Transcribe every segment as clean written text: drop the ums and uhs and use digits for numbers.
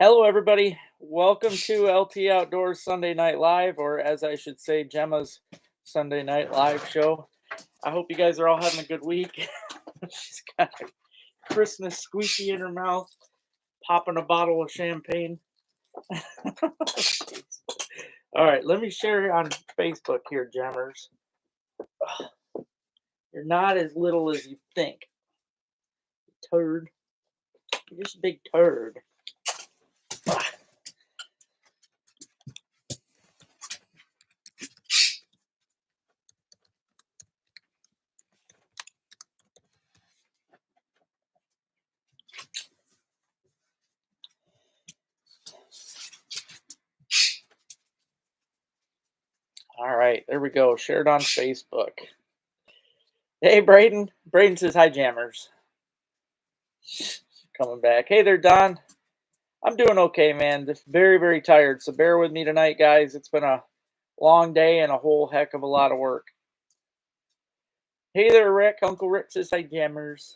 Hello, everybody. Welcome to LT Outdoors Sunday Night Live, or as I should say, Gemma's Sunday Night Live show. I hope you guys are all having a good week. She's got a Christmas squeaky in her mouth, popping a bottle of champagne. All right, let me share on Facebook here, Gemmers. You're not as little as you think. Turd. You're just a big turd. All right, there we go. Shared on Facebook. Hey, Braden. Braden says, hi, Jammers. Coming back. Hey there, Don. I'm doing okay, man. Just very, very tired. So bear with me tonight, guys. It's been a long day and a whole heck of a lot of work. Hey there, Rick. Uncle Rick says, hi, Jammers.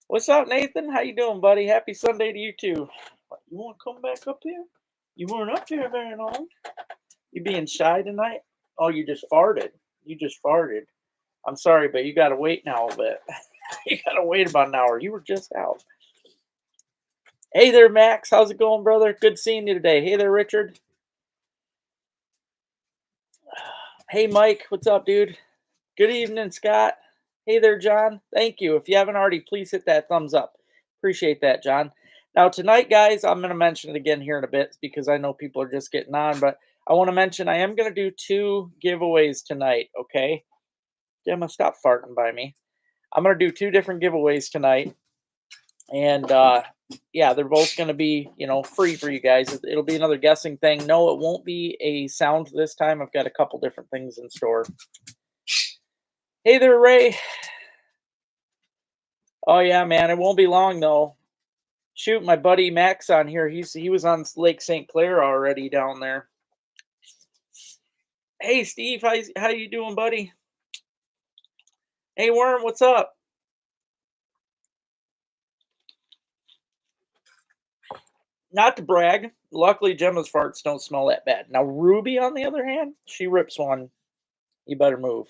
What's up, Nathan? How you doing, buddy? Happy Sunday to you, too. What, you want to come back up here? You weren't up here very long. You being shy tonight? Oh, you just farted. You just farted. I'm sorry, but you got to wait now a bit. You got to wait about an hour. You were just out. Hey there, Max. How's it going, brother? Good seeing you today. Hey there, Richard. Hey, Mike. What's up, dude? Good evening, Scott. Hey there, John. Thank you. If you haven't already, please hit that thumbs up. Appreciate that, John. Now, tonight, guys, I'm going to mention it again here in a bit because I know people are just getting on, but I want to mention I am going to do 2 giveaways tonight, okay? Gemma, stop farting by me. I'm going to do 2 different giveaways tonight. And yeah, they're both going to be, free for you guys. It'll be another guessing thing. No, it won't be a sound this time. I've got a couple different things in store. Hey there, Ray. Oh yeah, man, it won't be long though. Shoot, my buddy Max on here. He was on Lake St. Clair already down there. Hey Steve, how you doing, buddy? Hey Worm, what's up? Not to brag, luckily Gemma's farts don't smell that bad. Now Ruby, on the other hand, she rips one. You better move.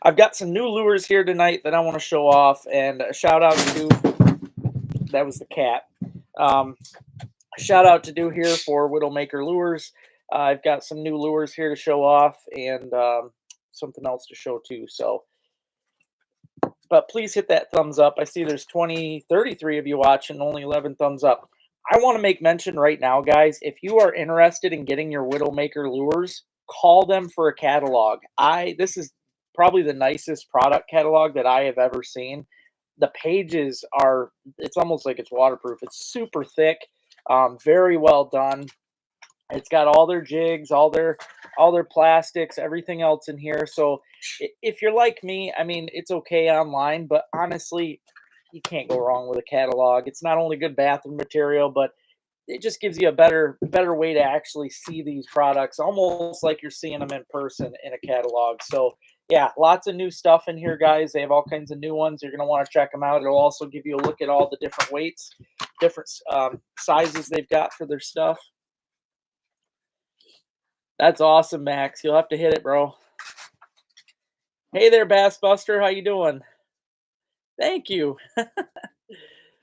I've got some new lures here tonight that I want to show off, and a shout out to that was the cat. Shout out to do here for Widowmaker Lures. I've got some new lures here to show off, and something else to show too. So, but please hit that thumbs up. I see there's 33 of you watching, only 11 thumbs up. I want to make mention right now, guys, if you are interested in getting your Widowmaker lures, call them for a catalog. This is probably the nicest product catalog that I have ever seen. The pages are, it's almost like it's waterproof. It's super thick, very well done. It's got all their jigs, all their plastics, everything else in here. So if you're like me, I mean, it's okay online, but honestly, you can't go wrong with a catalog. It's not only good bathroom material, but it just gives you a better way to actually see these products, almost like you're seeing them in person in a catalog. So yeah, lots of new stuff in here, guys. They have all kinds of new ones. You're going to want to check them out. It'll also give you a look at all the different weights, different sizes they've got for their stuff. That's awesome, Max. You'll have to hit it, bro. Hey there, Bass Buster. How you doing? Thank you.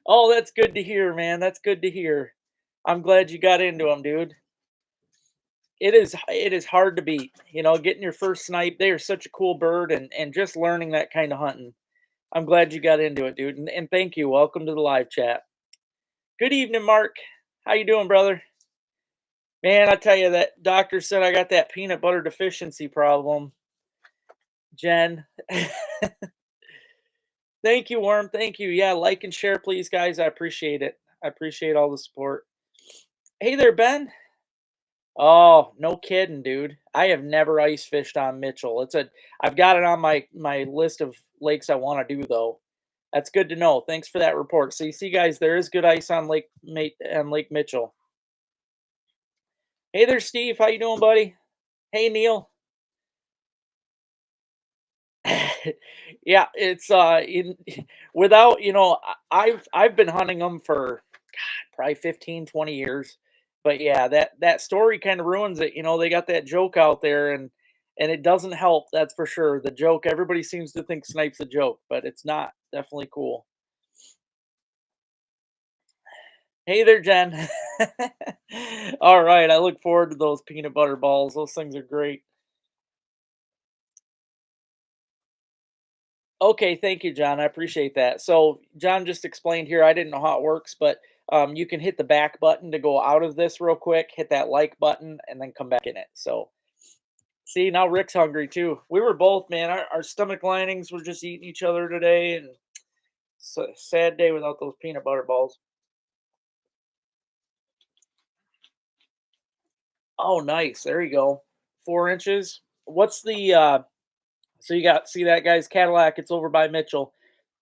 Oh, that's good to hear, man. That's good to hear. I'm glad you got into them, dude. It is hard to beat. Getting your first snipe. They are such a cool bird, and just learning that kind of hunting. I'm glad you got into it, dude. And thank you. Welcome to the live chat. Good evening, Mark. How you doing, brother? Man, I tell you, that doctor said I got that peanut butter deficiency problem. Jen. Thank you, Worm. Thank you. Yeah, like and share, please, guys. I appreciate it. I appreciate all the support. Hey there, Ben. Oh, no kidding, dude. I have never ice fished on Mitchell. I've got it on my list of lakes I want to do though. That's good to know. Thanks for that report. So you see, guys, there is good ice on Lake Mitchell. Hey there, Steve. How you doing, buddy? Hey, Neil. Yeah, it's in without, I've been hunting them for probably 15, 20 years. But yeah, that story kind of ruins it. They got that joke out there, and it doesn't help, that's for sure. The joke, everybody seems to think snipe's a joke, but it's not. Definitely cool. Hey there, Jen. All right, I look forward to those peanut butter balls. Those things are great. Okay, thank you, John. I appreciate that. So, John just explained here, I didn't know how it works, but you can hit the back button to go out of this real quick, hit that like button, and then come back in it. So, see, now Rick's hungry too. We were both, man, our stomach linings were just eating each other today, and sad day without those peanut butter balls. Oh, nice. There you go. 4 inches. What's the so you got, see that guy's Cadillac? It's over by Mitchell.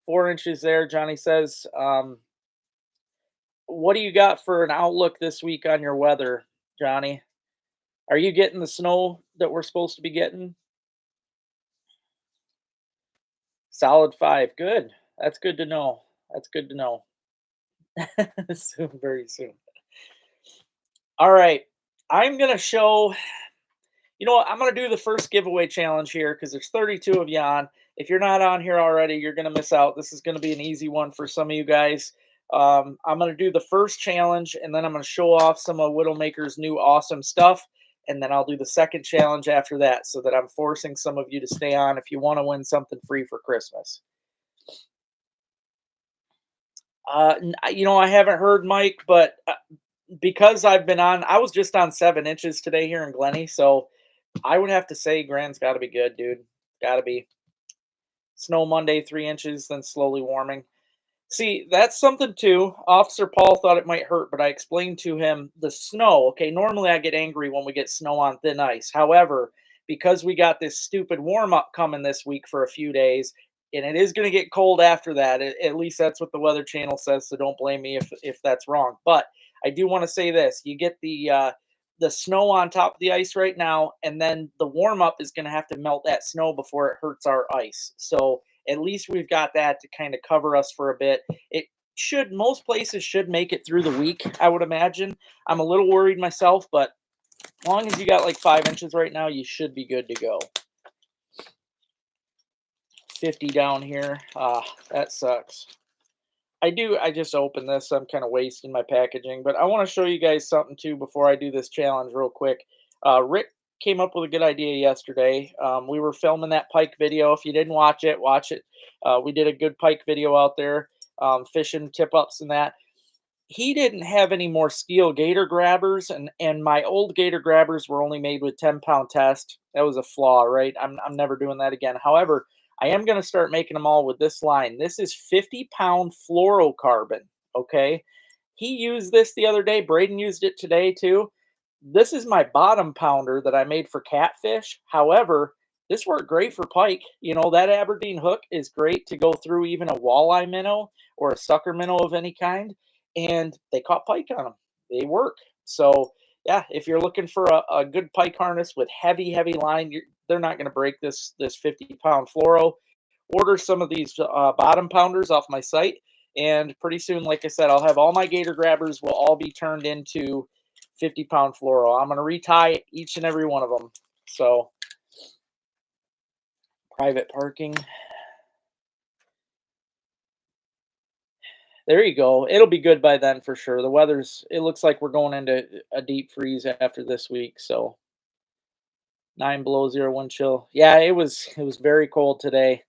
4 inches there, Johnny says. What do you got for an outlook this week on your weather, Johnny? Are you getting the snow that we're supposed to be getting? Solid 5. Good. That's good to know. That's good to know. Soon, very soon. All right. I'm going to show, I'm going to do the first giveaway challenge here because there's 32 of you on. If you're not on here already, you're going to miss out. This is going to be an easy one for some of you guys. I'm going to do the first challenge, and then I'm going to show off some of Widowmaker's new awesome stuff. And then I'll do the second challenge after that so that I'm forcing some of you to stay on if you want to win something free for Christmas. I haven't heard Mike, but because I've been on, I was just on 7 inches today here in Glenny. So I would have to say Grand's got to be good, dude. Got to be. Snow Monday, 3 inches, then slowly warming. See, that's something too. Officer Paul thought it might hurt, but I explained to him the snow. Okay, normally I get angry when we get snow on thin ice. However, because we got this stupid warm up coming this week for a few days, and it is going to get cold after that. At least that's what the Weather Channel says. So don't blame me if that's wrong. But I do want to say this: you get the snow on top of the ice right now, and then the warm up is going to have to melt that snow before it hurts our ice. So at least we've got that to kind of cover us for a bit. It should, most places should make it through the week, I would imagine. I'm a little worried myself, but as long as you got like 5 inches right now, you should be good to go. 50 down here. That sucks. I just opened this, so I'm kind of wasting my packaging, but I want to show you guys something too before I do this challenge real quick. Rick came up with a good idea yesterday. We were filming that pike video. If you didn't watch it, watch it. We did a good pike video out there, fishing tip ups and that. He didn't have any more steel gator grabbers, and my old gator grabbers were only made with 10-pound test. That was a flaw, right? I'm never doing that again. However, I am going to start making them all with this line. This is 50-pound fluorocarbon. Okay, he used this the other day. Braden used it today too. This is my bottom pounder that I made for catfish. However, this worked great for pike. That Aberdeen hook is great to go through even a walleye minnow or a sucker minnow of any kind, and they caught pike on them. They work. So yeah, if you're looking for a good pike harness with heavy line, they're not going to break this 50-pound fluoro. Order some of these bottom pounders off my site, and pretty soon, like I said, I'll have all my gator grabbers will all be turned into 50-pound fluoro. I'm going to retie each and every one of them. So private parking. There you go. It'll be good by then for sure. It looks like we're going into a deep freeze after this week. So 9 below zero wind chill. Yeah, it was very cold today.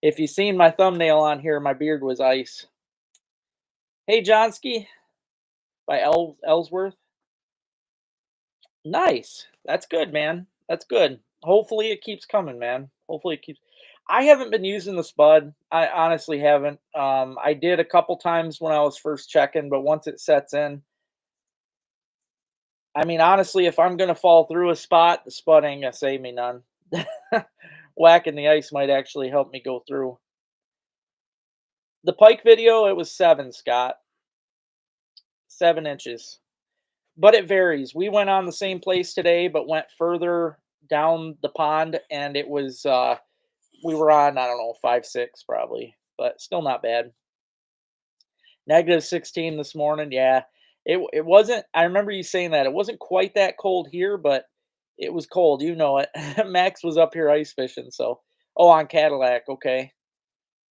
If you seen my thumbnail on here, my beard was ice. Hey Johnsky by Ellsworth. Nice. That's good, man. That's good. Hopefully it keeps coming, man. Hopefully it keeps. I haven't been using the spud. I honestly haven't. I did a couple times when I was first checking, but once it sets in, I mean, honestly, if I'm gonna fall through a spot, the spud ain't gonna save me none. Whacking the ice might actually help me go through. The pike video, it was 7, Scott. 7 inches. But it varies. We went on the same place today, but went further down the pond, and it was we were on, I don't know, 5, 6 probably, but still not bad. -16 this morning. Yeah. It wasn't, I remember you saying that. It wasn't quite that cold here, but it was cold, you know it. Max was up here ice fishing, so oh, on Cadillac, okay.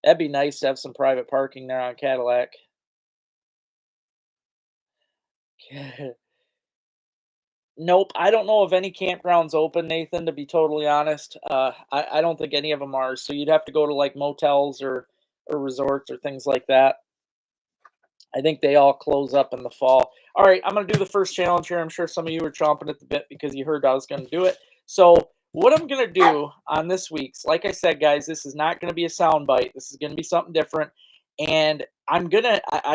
That'd be nice to have some private parking there on Cadillac. Nope, I don't know of any campgrounds open, Nathan, to be totally honest. I don't think any of them are, so you'd have to go to, like, motels or resorts or things like that. I think they all close up in the fall. All right, I'm going to do the first challenge here. I'm sure some of you are chomping at the bit because you heard I was going to do it. So, what I'm going to do on this week's, like I said, guys, this is not going to be a sound bite. This is going to be something different. And I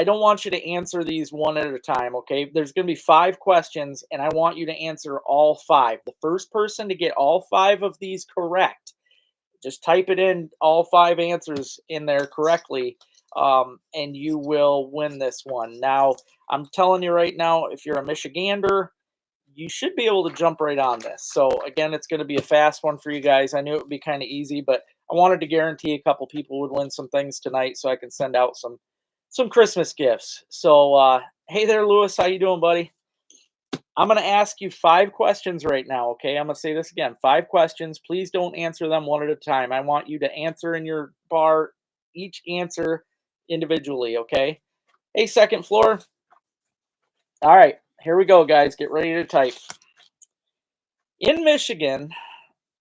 don't want you to answer these one at a time, okay? There's going to be 5 questions, and I want you to answer all 5. The first person to get all 5 of these correct, just type it in, all 5 answers in there correctly, and you will win this one. Now, I'm telling you right now, if you're a Michigander, you should be able to jump right on this. So again, it's going to be a fast one for you guys. I knew it would be kind of easy, but I wanted to guarantee a couple people would win some things tonight, so I can send out some Christmas gifts. So hey there, Lewis, how you doing, buddy? I'm going to ask you 5 questions right now, okay? I'm going to say this again, 5 questions. Please don't answer them one at a time. I want you to answer in your bar, each answer individually, okay? Hey, second floor. All right, here we go, guys. Get ready to type. In Michigan,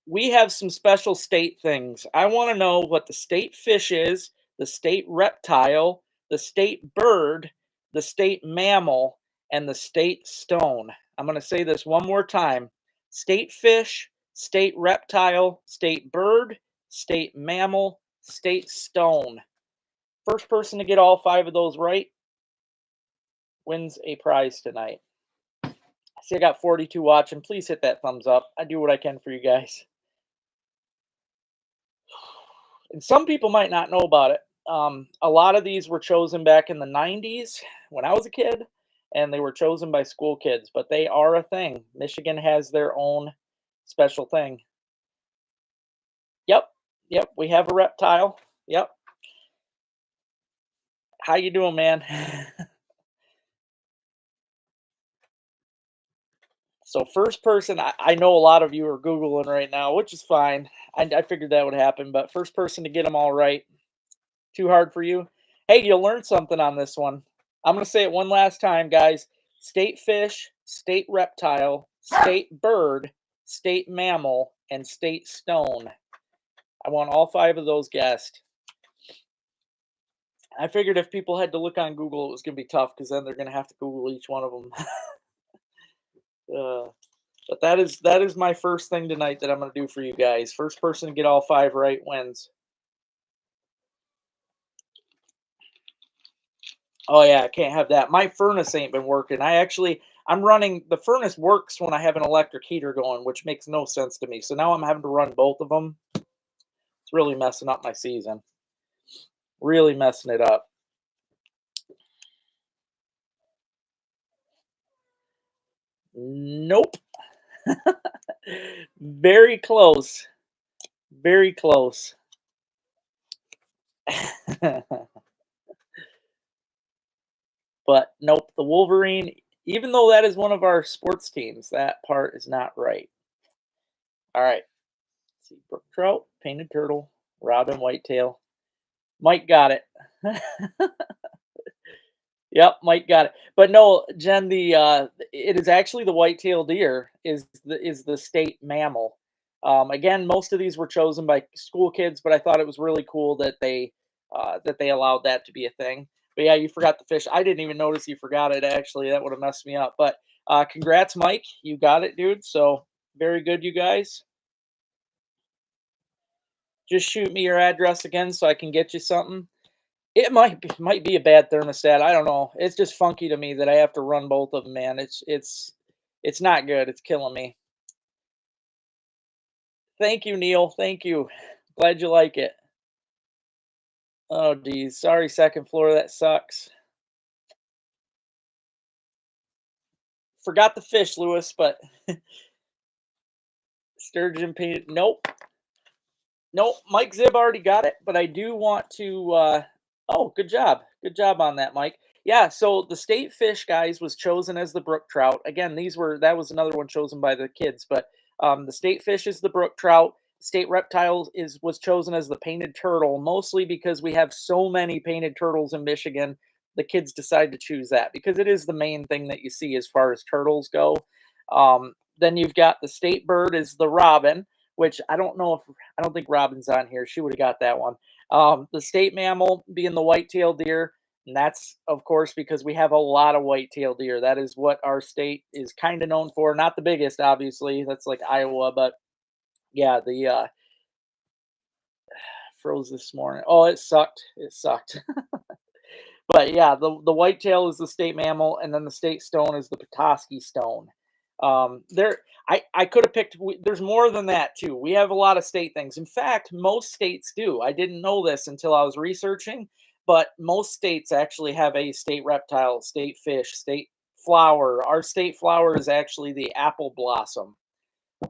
we have some special state things. I want to know what the state fish is, the state reptile, the state bird, the state mammal, and the state stone. I'm going to say this one more time. State fish, state reptile, state bird, state mammal, state stone. First person to get all 5 of those right wins a prize tonight. I see I got 42 watching. Please hit that thumbs up. I do what I can for you guys. And some people might not know about it. A lot of these were chosen back in the 90s when I was a kid, and they were chosen by school kids, but they are a thing. Michigan has their own special thing. Yep, yep, we have a reptile. Yep. How you doing, man? So first person, I know a lot of you are Googling right now, which is fine. I figured that would happen, but first person to get them all right. Too hard for you? Hey, you'll learn something on this one. I'm going to say it one last time, guys. State fish, state reptile, state bird, state mammal, and state stone. I want all 5 of those guessed. I figured if people had to look on Google, it was going to be tough because then they're going to have to Google each one of them. But that is my first thing tonight that I'm going to do for you guys. First person to get all 5 right wins. Oh yeah, I can't have that. My furnace ain't been working. I'm running the furnace works when I have an electric heater going, which makes no sense to me. So now I'm having to run both of them. It's really messing up my season. Really messing it up. Nope. Very close. Very close. But nope, the Wolverine, even though that is one of our sports teams, that part is not right. All right. Let's see, brook trout, painted turtle, robin, whitetail. Mike got it. Yep, Mike got it. But no, Jen, it is actually the white-tailed deer is the state mammal. Again, most of these were chosen by school kids, but I thought it was really cool that they allowed that to be a thing. But yeah, you forgot the fish. I didn't even notice you forgot it. Actually, that would have messed me up. But congrats, Mike. You got it, dude. So very good, you guys. Just shoot me your address again so I can get you something. It might be a bad thermostat. I don't know. It's just funky to me that I have to run both of them, man. It's not good. It's killing me. Thank you, Neil. Thank you. Glad you like it. Oh, geez. Sorry, second floor. That sucks. Forgot the fish, Lewis, but sturgeon painted. Nope. No, Mike Zib already got it, but I do want to. Oh, good job. Good job on that, Mike. Yeah, so the state fish, guys, was chosen as the brook trout. Again, that was another one chosen by the kids, but the state fish is the brook trout. State reptile was chosen as the painted turtle, mostly because we have so many painted turtles in Michigan. The kids decide to choose that because it is the main thing that you see as far as turtles go. Then you've got the state bird is the robin, which I don't think Robin's on here. She would have got that one. The state mammal being the white-tailed deer, and that's of course because we have a lot of white-tailed deer. That is what our state is kind of known for. Not the biggest, obviously. That's like Iowa, but yeah, the froze this morning. Oh, it sucked. It sucked. But yeah, the whitetail is the state mammal, and then the state stone is the Petoskey stone. There, I could have picked. There's more than that too. We have a lot of state things. In fact, most states do. I didn't know this until I was researching, but most states actually have a state reptile, state fish, state flower. Our state flower is actually the apple blossom.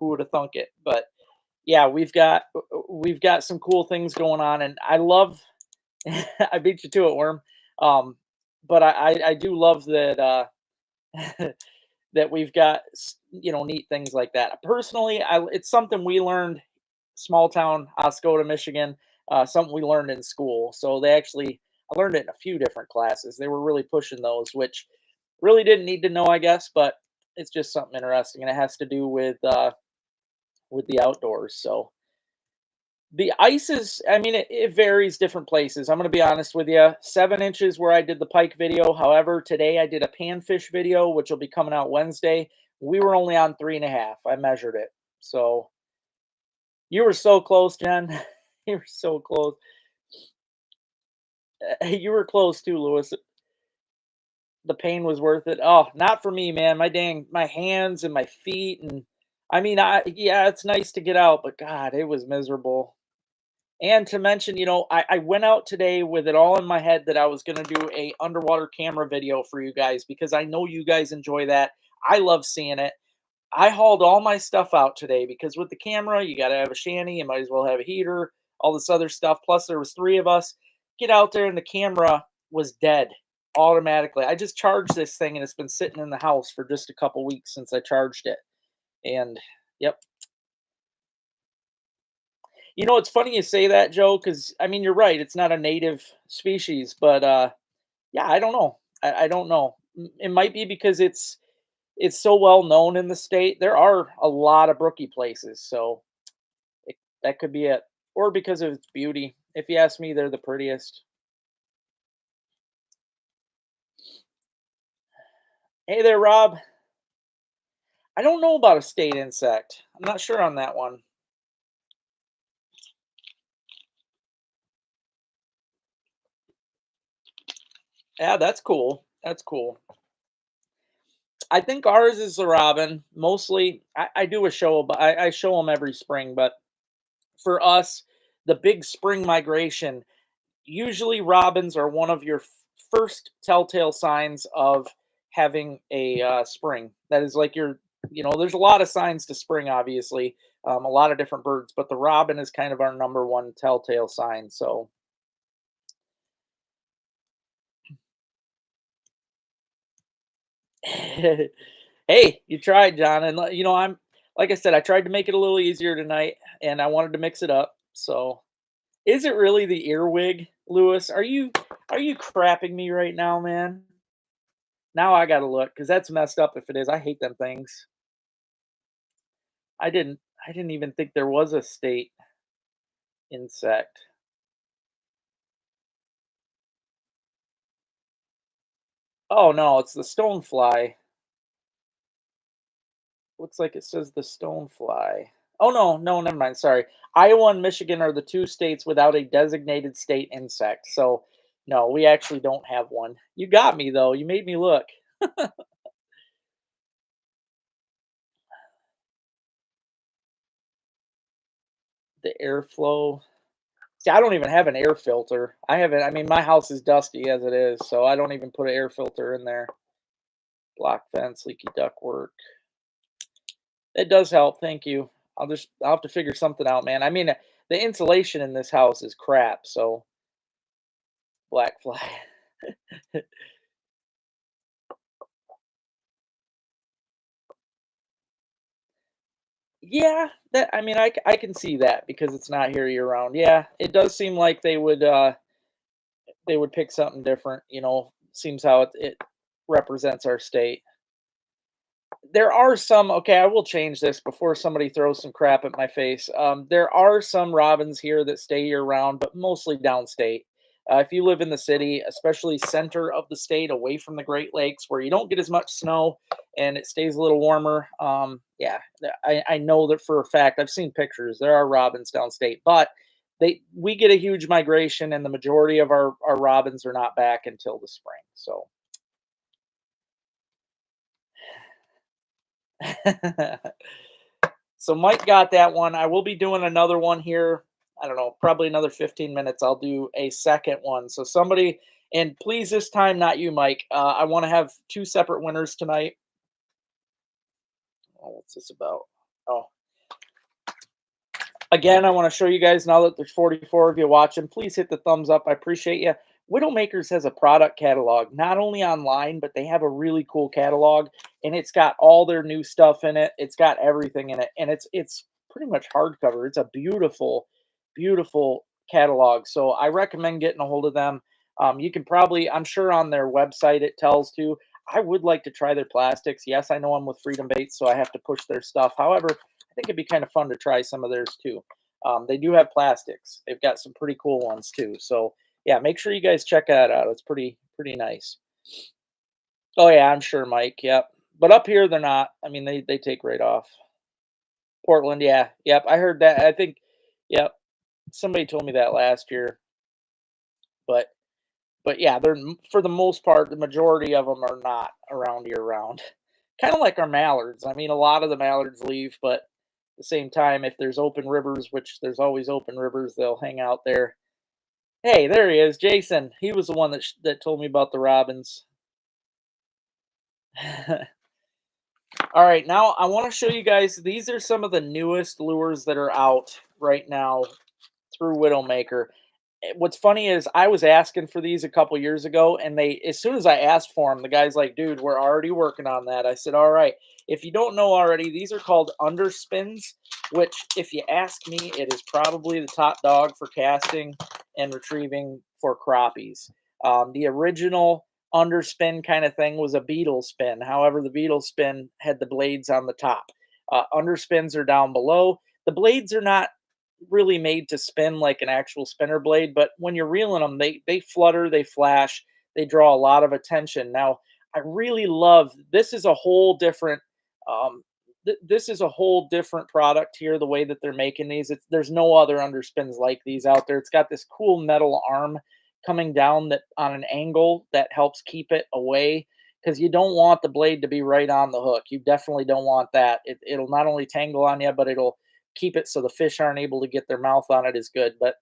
Who would have thunk it? But yeah, we've got some cool things going on, and I love. I beat you to it, Worm. Um, but I do love that that we've got neat things like that. Personally, it's something we learned small town Oscoda, Michigan, something we learned in school. So I learned it in a few different classes. They were really pushing those, which really didn't need to know, I guess, but it's just something interesting, and it has to do with the outdoors. So the ice is, I mean, it varies different places. I'm going to be honest with you. 7 inches where I did the pike video. However, today I did a panfish video, which will be coming out Wednesday. We were only on 3.5. I measured it. So you were so close, Jen. You were so close. You were close too, Lewis. The pain was worth it. Oh, not for me, man. My hands and my feet. And I mean, yeah, it's nice to get out, but God, it was miserable. And to mention, I went out today with it all in my head that I was going to do a underwater camera video for you guys because I know you guys enjoy that. I love seeing it. I hauled all my stuff out today because with the camera, you got to have a shanty, you might as well have a heater, all this other stuff. Plus, there was three of us. Get out there, and the camera was dead automatically. I just charged this thing, and it's been sitting in the house for just a couple weeks since I charged it. And yep, it's funny you say that, Joe, because I mean you're right. It's not a native species, but yeah, I don't know. I don't know. It might be because it's so well known in the state. There are a lot of brookie places, so that could be it, or because of its beauty. If you ask me, they're the prettiest. Hey there, Rob. I don't know about a state insect. I'm not sure on that one. Yeah, that's cool. That's cool. I think ours is the robin. Mostly, I do a show, but I show them every spring. But for us, the big spring migration, usually robins are one of your first telltale signs of having a spring. That is like there's a lot of signs to spring, obviously, a lot of different birds, but the robin is kind of our number one telltale sign. So, hey, you tried, John, and I'm like I said, I tried to make it a little easier tonight, and I wanted to mix it up. So, is it really the earwig, Lewis? Are you crapping me right now, man? Now I gotta look because that's messed up if it is. I hate them things. I didn't even think there was a state insect. Oh no, it's the stonefly. Looks like it says the stonefly. Oh no, no, never mind. Sorry. Iowa and Michigan are the two states without a designated state insect. So no, we actually don't have one. You got me though. You made me look. The airflow. See, I don't even have an air filter. I mean, my house is dusty as it is, so I don't even put an air filter in there. Block fence, leaky ductwork. It does help. Thank you. I'll have to figure something out, man. I mean, The insulation in this house is crap, so black fly. Yeah, that I mean, I can see that because it's not here year round. Yeah, it does seem like they would pick something different, you know, seems how it represents our state. There are some okay, I will change this before somebody throws some crap at my face. There are some robins here that stay year round, but mostly downstate. If you live in the city, especially center of the state, away from the Great Lakes, where you don't get as much snow and it stays a little warmer, yeah, I know that for a fact. I've seen pictures. There are robins downstate, but we get a huge migration, and the majority of our robins are not back until the spring. So. So Mike got that one. I will be doing another one here. I don't know, probably another 15 minutes. I'll do a second one. So somebody, and please this time not you, Mike. I want to have two separate winners tonight. Oh, what's this about? Oh, again, I want to show you guys now that there's 44 of you watching. Please hit the thumbs up. I appreciate you. Widowmakers has a product catalog, not only online, but they have a really cool catalog, and it's got all their new stuff in it. It's got everything in it, and it's pretty much hardcover. It's a beautiful, beautiful catalog. So I recommend getting a hold of them. You can probably, I'm sure on their website it tells to. I would like to try their plastics. Yes, I know I'm with Freedom Baits, so I have to push their stuff. However, I think it'd be kind of fun to try some of theirs too. They do have plastics. They've got some pretty cool ones too. So yeah, make sure you guys check that out. It's pretty nice. Oh yeah, I'm sure, Mike. Yep. But up here they're not. I mean, they take right off. Portland, yeah, yep. I heard that. I think, yep. Somebody told me that last year. But yeah, they're for the most part, the majority of them are not around year round. Kind of like our mallards. I mean, a lot of the mallards leave, but at the same time, if there's open rivers, which there's always open rivers, they'll hang out there. Hey, there he is, Jason. He was the one that told me about the robins. All right, now I want to show you guys. These are some of the newest lures that are out right now through Widowmaker. What's funny is I was asking for these a couple years ago, and they, as soon as I asked for them, the guy's like, "Dude, we're already working on that." I said, "All right." If you don't know already, these are called Underspins, which, if you ask me, it is probably the top dog for casting and retrieving for crappies. The original Underspin kind of thing was a beetle spin. However, the beetle spin had the blades on the top. Underspins are down below. The blades are not really made to spin like an actual spinner blade, but when you're reeling them, they flutter, they flash, they draw a lot of attention. Now, I really love this is a whole different um, this is a whole different product here. The way that they're making these, there's no other underspins like these out there. It's got this cool metal arm coming down that on an angle that helps keep it away because you don't want the blade to be right on the hook. You definitely don't want that. It'll not only tangle on you, but it'll keep it so the fish aren't able to get their mouth on it as good. But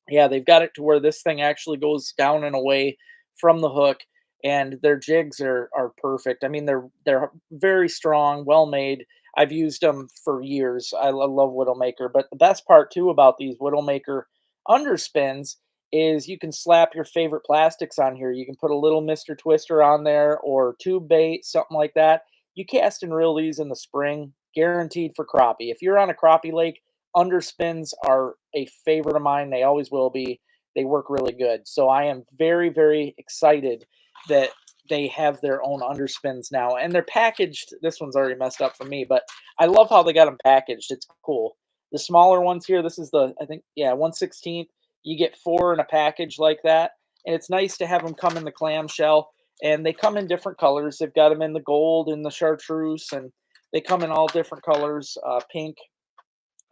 yeah, they've got it to where this thing actually goes down and away from the hook, and their jigs are perfect. I mean, they're very strong, well made. I've used them for years. Love Widowmaker, but the best part too about these Widowmaker underspins is you can slap your favorite plastics on here. You can put a little Mr. Twister on there or tube bait, something like that. You cast and reel these in the spring, guaranteed for crappie. If you're on a crappie lake, underspins are a favorite of mine. They always will be. They work really good. So I am very, very excited that they have their own underspins now. And they're packaged. This one's already messed up for me, but I love how they got them packaged. It's cool. The smaller ones here, this is the, I think, yeah, 1/16. You get 4 in a package like that. And it's nice to have them come in the clamshell. And they come in different colors. They've got them in the gold and the chartreuse, and they come in all different colors, pink,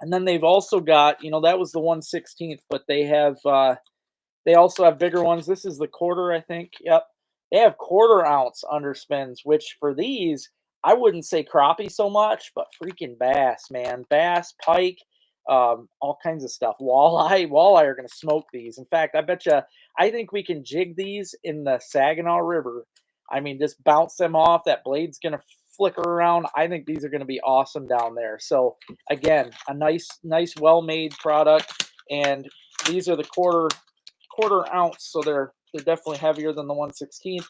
and then they've also got, that was the 1/16th, but they also have bigger ones. This is the quarter, I think. Yep. They have quarter ounce underspins, which for these, I wouldn't say crappie so much, but freaking bass, man. Bass, pike, all kinds of stuff. Walleye are gonna smoke these. In fact, I think we can jig these in the Saginaw River. I mean, just bounce them off. That blade's gonna flicker around. I think these are going to be awesome down there. So again, a nice, well-made product. And these are the quarter ounce, so they're definitely heavier than the 1/16.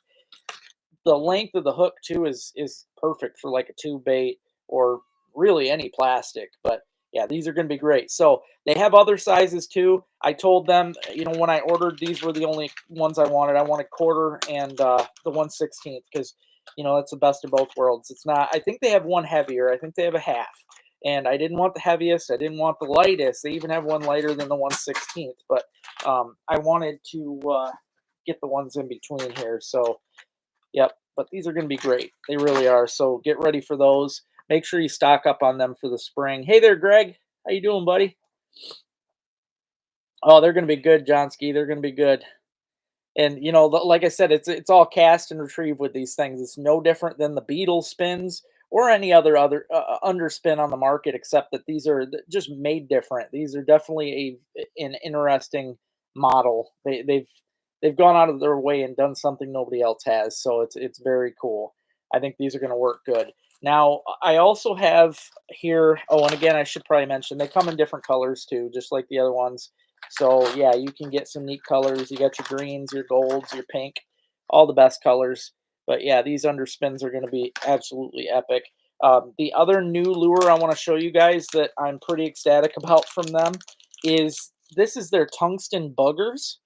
The length of the hook too is perfect for like a tube bait or really any plastic. But yeah, these are going to be great. So they have other sizes too. I told them, you know, when I ordered, these were the only ones I wanted. I wanted quarter and the 1/16 because, you know, that's the best of both worlds. It's not, I think they have one heavier. I think they have a half. And I didn't want the heaviest. I didn't want the lightest. They even have one lighter than the 1/16. But I wanted to get the ones in between here. So yep, but these are going to be great. They really are. So get ready for those. Make sure you stock up on them for the spring. Hey there, Greg. How you doing, buddy? Oh, they're going to be good, Johnsky. They're going to be good. And you know, like I said, it's all cast and retrieve with these things. It's no different than the Beetle spins or any other underspin on the market, except that these are just made different. These are definitely an interesting model. They've gone out of their way and done something nobody else has. So it's very cool. I think these are going to work good. Now, I also have here. Oh, and again, I should probably mention they come in different colors too, just like the other ones. So yeah, you can get some neat colors. You got your greens, your golds, your pink, all the best colors. But yeah, these underspins are going to be absolutely epic. The other new lure I want to show you guys that I'm pretty ecstatic about from them is this is their tungsten buggers.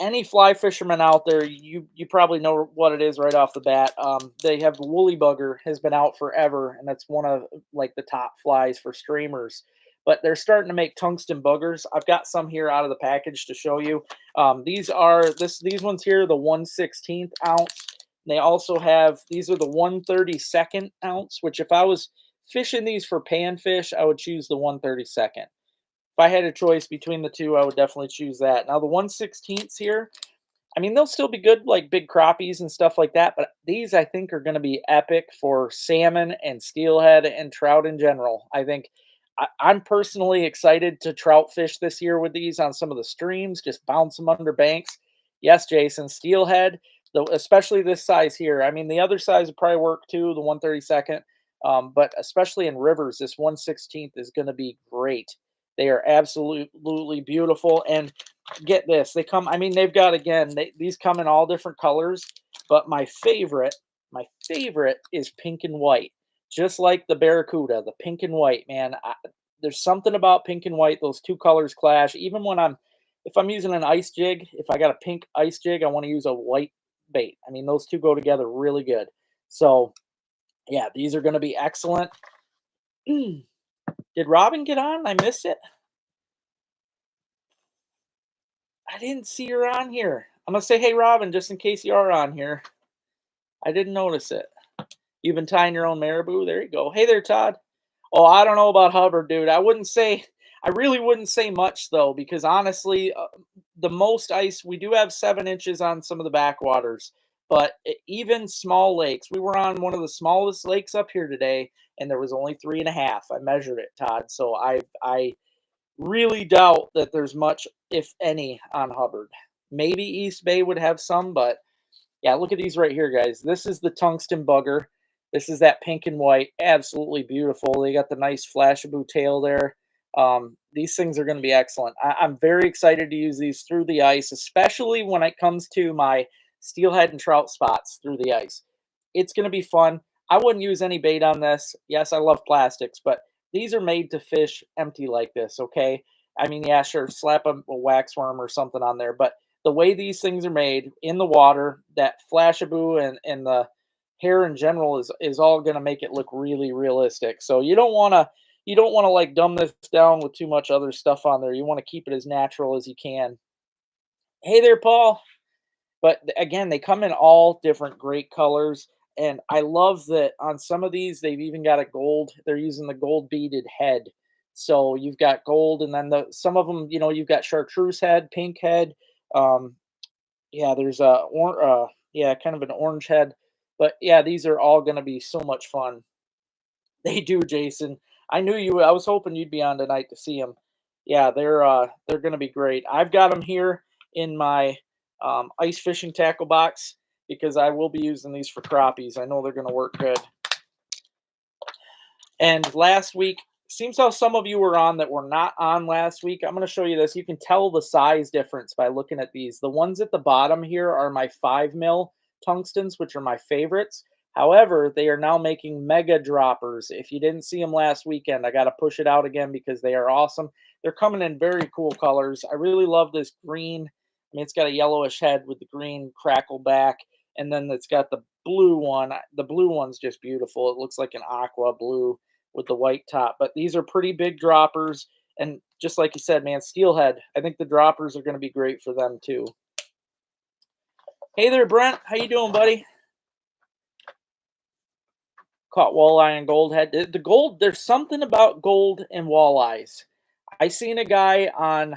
Any fly fisherman out there, you probably know what it is right off the bat. They have the woolly bugger has been out forever, and that's one of like the top flies for streamers. But they're starting to make tungsten buggers. I've got some here out of the package to show you. These ones here, the 1/16 ounce. They also have these are the 1/32 ounce. Which if I was fishing these for panfish, I would choose the 1/32. If I had a choice between the two, I would definitely choose that. Now the 1/16 here, I mean, they'll still be good like big crappies and stuff like that, but these I think are going to be epic for salmon and steelhead and trout in general. I think I'm personally excited to trout fish this year with these on some of the streams, just bounce them under banks. Yes, Jason, steelhead, especially this size here. I mean, the other size would probably work too, the 1/32. But especially in rivers, this 1/16 is going to be great. They are absolutely beautiful. And get this, they come, I mean, they've got, again, these come in all different colors, but my favorite is pink and white, just like the Barracuda, the pink and white, man. There's something about pink and white, those two colors clash. Even when if I'm using an ice jig, if I got a pink ice jig, I want to use a white bait. I mean, those two go together really good. So yeah, these are going to be excellent. Did Robin get on? I missed it. I didn't see her on here. I'm gonna say, hey, Robin, just in case you are on here. I didn't notice it. You've been tying your own marabou. There you go. Hey there, Todd. Oh, I don't know about Hubbard, dude. I really wouldn't say much though, because honestly, the most ice we do have 7 inches on some of the backwaters, but even small lakes. We were on one of the smallest lakes up here today, and there was only 3.5. I measured it, Todd. So I really doubt that there's much, if any, on Hubbard. Maybe East Bay would have some, but yeah, look at these right here, guys. This is the tungsten bugger. This is that pink and white. Absolutely beautiful. They got the nice Flashabou tail there. These things are going to be excellent. I'm very excited to use these through the ice, especially when it comes to my steelhead and trout spots through the ice. It's going to be fun. I wouldn't use any bait on this. Yes, I love plastics, but these are made to fish empty like this, okay? I mean, yeah, sure, slap a wax worm or something on there, but the way these things are made in the water, that Flashabou and the hair in general is all going to make it look really realistic. So you don't want to like dumb this down with too much other stuff on there. You want to keep it as natural as you can. Hey there, Paul. But again, they come in all different great colors. And I love that on some of these, they've even got a gold. They're using the gold beaded head. So you've got gold, and then some of them, you've got chartreuse head, pink head. Um, yeah, there's yeah, kind of an orange head. But yeah, these are all going to be so much fun. They do, Jason. I knew you. I was hoping you'd be on tonight to see them. Yeah, they're going to be great. I've got them here in my ice fishing tackle box because I will be using these for crappies. I know they're going to work good. And last week, seems how some of you were on that were not on last week. I'm going to show you this. You can tell the size difference by looking at these. The ones at the bottom here are my 5 mil tungstens, which are my favorites. However, they are now making mega droppers. If you didn't see them last weekend, I got to push it out again because they are awesome. They're coming in very cool colors. I really love this green. I mean, it's got a yellowish head with the green crackle back, and then it's got the blue one. The blue one's just beautiful. It looks like an aqua blue with the white top. But these are pretty big droppers. And just like you said, man, steelhead, I think the droppers are going to be great for them too. Hey there, Brent. How you doing, buddy? Caught walleye and goldhead. The gold, there's something about gold and walleyes. I seen a guy on,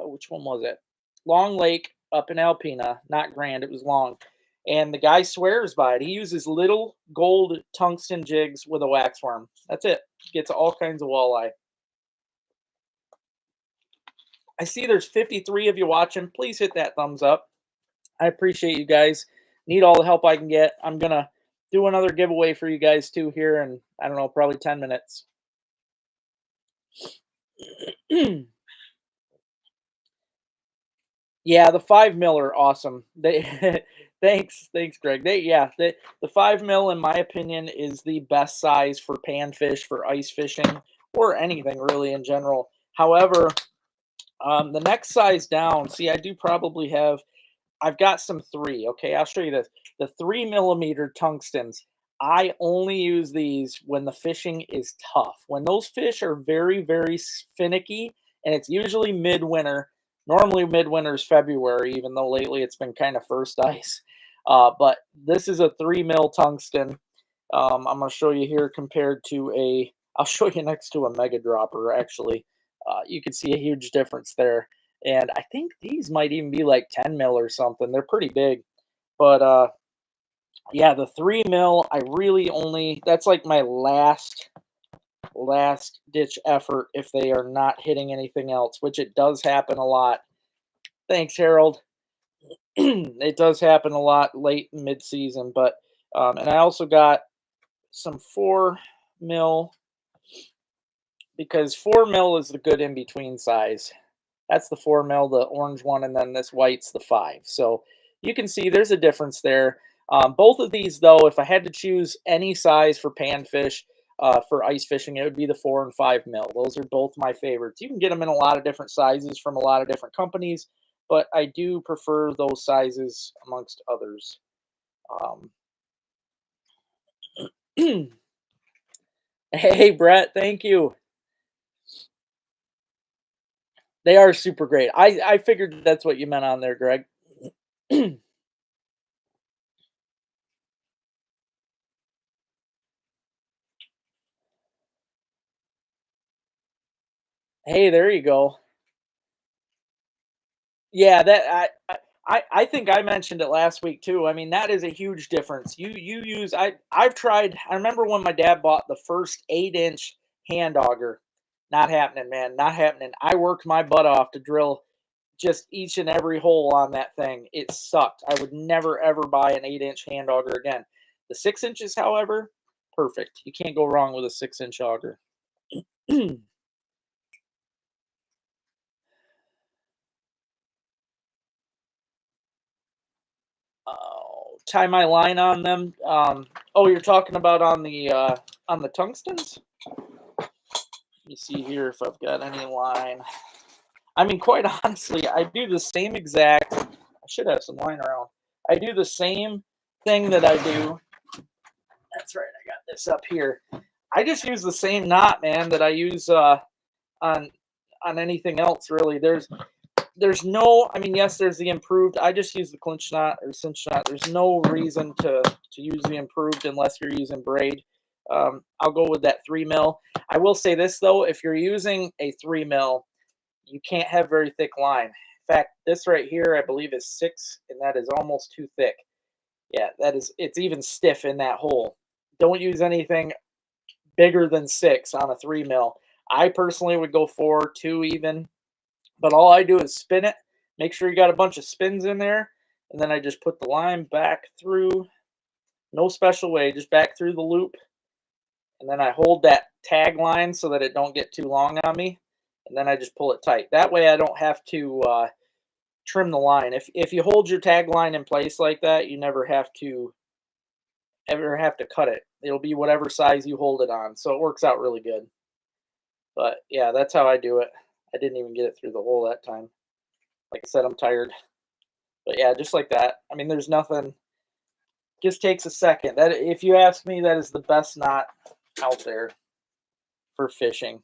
which one was it? Long Lake up in Alpena, not Grand, it was Long. And the guy swears by it. He uses little gold tungsten jigs with a wax worm. That's it. Gets all kinds of walleye. I see there's 53 of you watching. Please hit that thumbs up. I appreciate you guys. Need all the help I can get. I'm going to do another giveaway for you guys too here in, I don't know, probably 10 minutes. Yeah, the 5 mil are awesome. They thanks, Greg. The 5 mil, in my opinion, is the best size for panfish, for ice fishing, or anything really in general. However, the next size down, see, I do probably have, I've got some 3. Okay, I'll show you this. The 3 millimeter tungstens. I only use these when the fishing is tough. When those fish are very, very finicky, and it's usually midwinter. Normally midwinter is February, even though lately it's been kind of first ice. But this is a 3 mil tungsten. I'm going to show you here compared to a, I'll show you next to a mega dropper actually. You can see a huge difference there. And I think these might even be like 10 mil or something. They're pretty big. But yeah, the 3 mil, I really only, that's like my last ditch effort if they are not hitting anything else, which it does happen a lot. Thanks, Harold. It does happen a lot late mid season, but and I also got some 4 mil because 4 mil is the good in between size. That's the 4 mil, the orange one, and then this white's the 5. So you can see there's a difference there. Both of these, though, if I had to choose any size for panfish for ice fishing, it would be the 4 and 5 mil. Those are both my favorites. You can get them in a lot of different sizes from a lot of different companies, but I do prefer those sizes amongst others. Hey, Brett, thank you. They are super great. I figured that's what you meant on there, Greg. Hey, there you go. Yeah, that I think I mentioned it last week too. I mean, that is a huge difference. You use I've tried. I remember when my dad bought the first 8-inch hand auger. Not happening, man. Not happening. I worked my butt off to drill just each and every hole on that thing. It sucked. I would never ever buy an 8-inch hand auger again. The 6 inches, however, perfect. You can't go wrong with a 6-inch auger. Oh, tie my line on them. Oh, you're talking about on the tungstens? Let me see here if I've got any line. I mean, quite honestly, I do the same exact. I should have some line around. I do the same thing that I do. That's right. I got this up here. I just use the same knot, man, that I use on anything else. Really, there's no, I mean, yes, there's the improved. I just use the clinch knot or cinch knot. There's no reason to use the improved unless you're using braid. I'll go with that 3 mil. I will say this though, if you're using a 3 mil, you can't have very thick line. In fact, this right here, I believe is 6, and that is almost too thick. Yeah, it's even stiff in that hole. Don't use anything bigger than 6 on a 3 mil. I personally would go 4, 2 even. But all I do is spin it, make sure you got a bunch of spins in there, and then I just put the line back through, no special way, just back through the loop, and then I hold that tag line so that it don't get too long on me, and then I just pull it tight. That way I don't have to trim the line. If you hold your tag line in place like that, you never have to ever have to cut it. It'll be whatever size you hold it on, so it works out really good. But yeah, that's how I do it. I didn't even get it through the hole that time. Like I said, I'm tired. But yeah, just like that. I mean, there's nothing. Just takes a second. That, if you ask me, that is the best knot out there for fishing.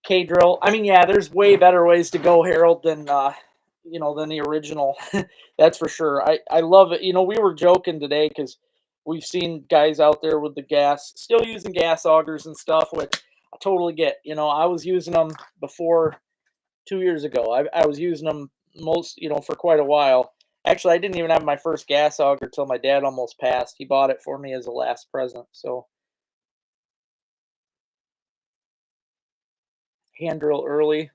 K-drill. I mean, yeah, there's way better ways to go, Harold, than than the original. That's for sure. I love it. We were joking today because we've seen guys out there with the gas, still using gas augers and stuff, which I totally get. I was using them before 2 years ago. I was using them for quite a while. Actually, I didn't even have my first gas auger till my dad almost passed. He bought it for me as a last present. So hand drill early.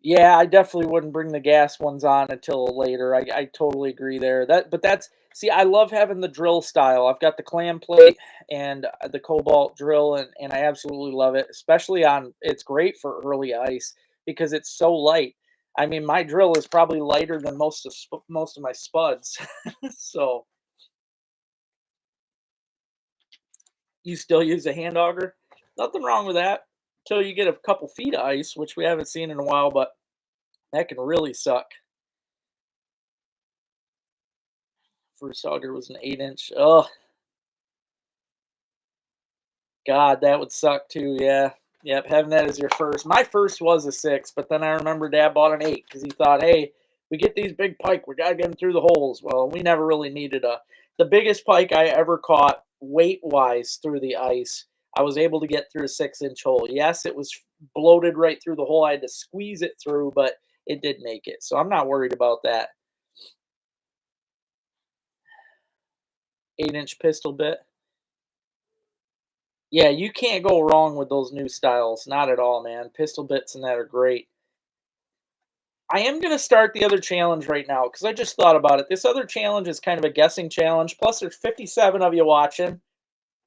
Yeah, I definitely wouldn't bring the gas ones on until later. I totally agree there. But that's see, I love having the drill style. I've got the clam plate and the cobalt drill, and I absolutely love it. Especially it's great for early ice because it's so light. I mean, my drill is probably lighter than most of my spuds. So you still use a hand auger? Nothing wrong with that until you get a couple feet of ice, which we haven't seen in a while, but that can really suck. First auger was an 8-inch. Oh, God, that would suck too. Yeah. Yep. Having that as your first. My first was a 6, but then I remember Dad bought an 8 because he thought, hey, we get these big pike. We got to get them through the holes. Well, we never really needed the biggest pike I ever caught weight wise through the ice. I was able to get through a 6-inch hole. Yes, it was bloated right through the hole. I had to squeeze it through, but it did make it. So I'm not worried about that. 8-inch pistol bit. Yeah, you can't go wrong with those new styles. Not at all, man. Pistol bits and that are great. I am going to start the other challenge right now because I just thought about it. This other challenge is kind of a guessing challenge. Plus, there's 57 of you watching.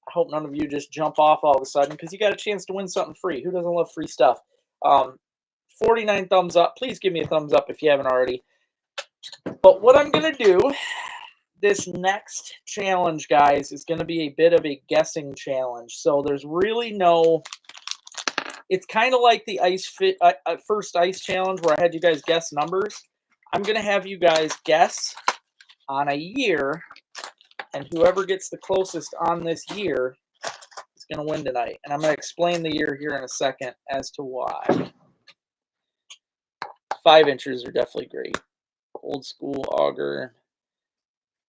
I hope none of you just jump off all of a sudden because you got a chance to win something free. Who doesn't love free stuff? 49 thumbs up. Please give me a thumbs up if you haven't already. But what I'm going to do, this next challenge, guys, is going to be a bit of a guessing challenge. So there's really no... It's kind of like the first ice challenge where I had you guys guess numbers. I'm going to have you guys guess on a year, and whoever gets the closest on this year is going to win tonight. And I'm going to explain the year here in a second as to why. 5-inchers are definitely great. Old school auger.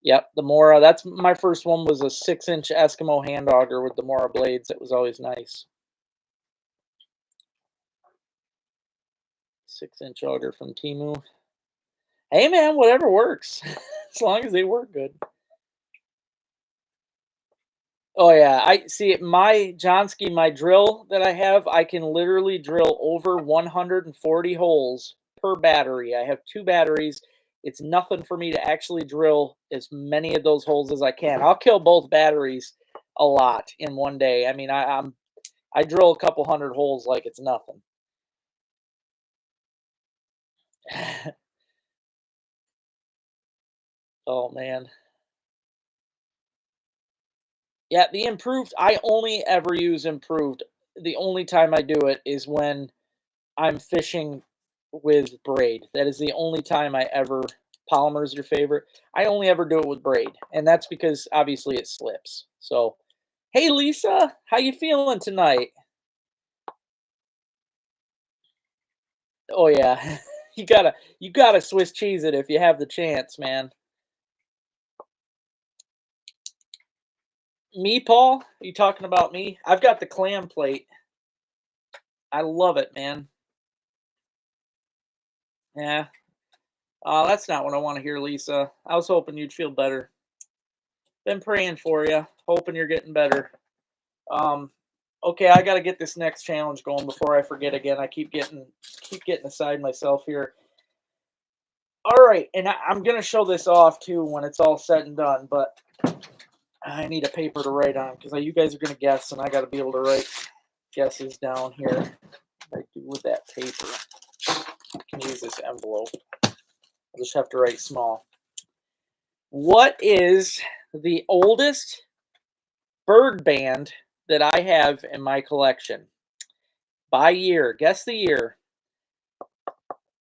Yep, the Mora. That's my first one was a 6-inch Eskimo hand auger with the Mora blades. It was always nice. 6-inch auger from Temu. Hey, man, whatever works. As long as they work good. Oh, yeah. I see my Johnsky, my drill that I have, I can literally drill over 140 holes per battery. I have 2 batteries. It's nothing for me to actually drill as many of those holes as I can. I'll kill both batteries a lot in one day. I mean, I drill a couple hundred holes like it's nothing. Oh, man. Yeah, the improved, I only ever use improved. The only time I do it is when I'm fishing with braid. That is the only time I ever... Polymer is your favorite. I only ever do it with braid, and that's because obviously it slips. So, hey Lisa, how you feeling tonight? Oh yeah, you gotta Swiss cheese it if you have the chance, man. Me, Paul? Are you talking about me? I've got the clam plate. I love it, man. Yeah. That's not what I want to hear, Lisa. I was hoping you'd feel better. Been praying for you, hoping you're getting better. Okay, I got to get this next challenge going before I forget again. I keep getting aside myself here. All right, and I'm gonna show this off too when it's all said and done. But I need a paper to write on because you guys are going to guess, and I got to be able to write guesses down here. What I do with that paper? I can use this envelope. I'll just have to write small. What is the oldest bird band that I have in my collection? By year. Guess the year.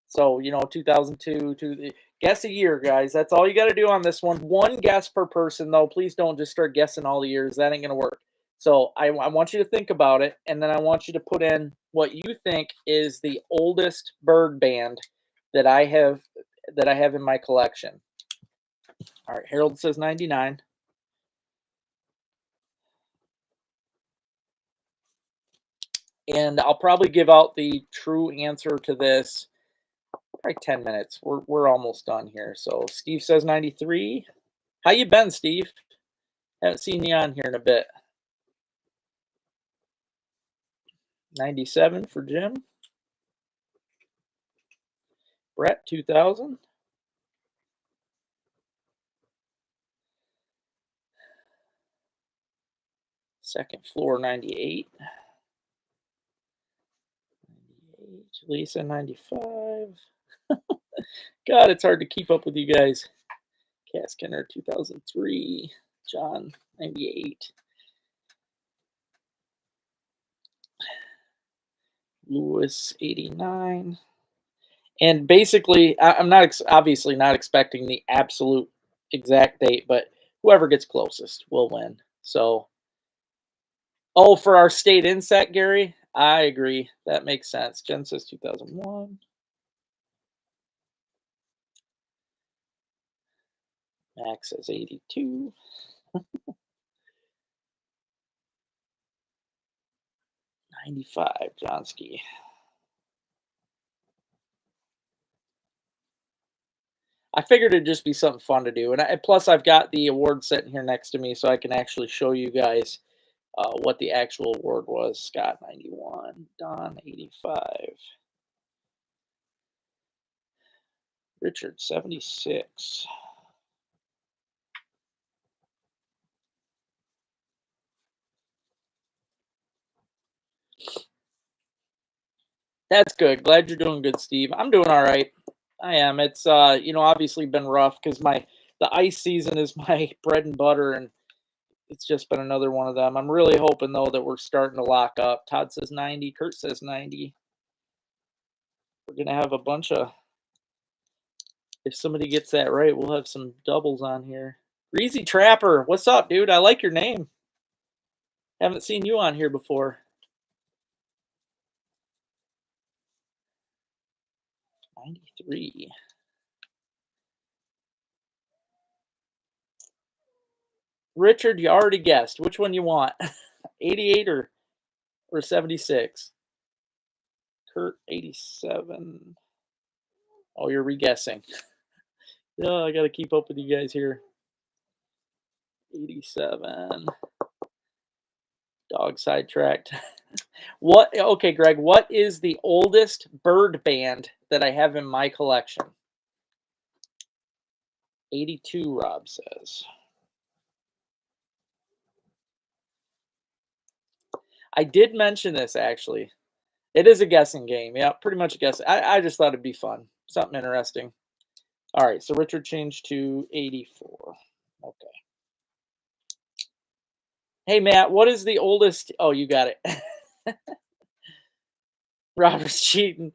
So, 2002, guess a year, guys. That's all you got to do on this one. One guess per person, though. Please don't just start guessing all the years. That ain't going to work. So I want you to think about it, and then I want you to put in what you think is the oldest bird band that I have in my collection. All right, Harold says 99. And I'll probably give out the true answer to this probably 10 minutes. We're almost done here. So Steve says 93. How you been, Steve? Haven't seen you on here in a bit. 97 for Jim. Brett, 2000. Second floor, 98. 98. Lisa, 95. God, it's hard to keep up with you guys. Cass Kenner, 2003. John, 98. Lewis, 89. And basically, I'm not obviously not expecting the absolute exact date, but whoever gets closest will win. So, oh, for our state inset, Gary, I agree. That makes sense. Jen says 2001. Max says 82. 95, Johnsky. I figured it'd just be something fun to do. And plus, I've got the award sitting here next to me, so I can actually show you guys what the actual award was. Scott, 91. Don, 85. Richard, 76. That's good. Glad you're doing good, Steve. I'm doing all right. I am. It's obviously been rough because the ice season is my bread and butter, and it's just been another one of them. I'm really hoping though that we're starting to lock up. Todd says 90. Kurt says 90. We're gonna have a bunch of. If somebody gets that right, we'll have some doubles on here. Greasy Trapper, what's up, dude? I like your name. Haven't seen you on here before. 93. Richard, you already guessed. Which one you want? 88 or 76? Kurt, 87. Oh, you're re-guessing. Yeah, I got to keep up with you guys here. 87. Dog sidetracked. What? Okay, Greg, what is the oldest bird band that I have in my collection? 82, Rob says. I did mention this, actually. It is a guessing game. Yeah, pretty much a guess. I just thought it'd be fun. Something interesting. All right, so Richard changed to 84. Okay. Hey, Matt, what is the oldest? Oh, you got it. Robert's cheating.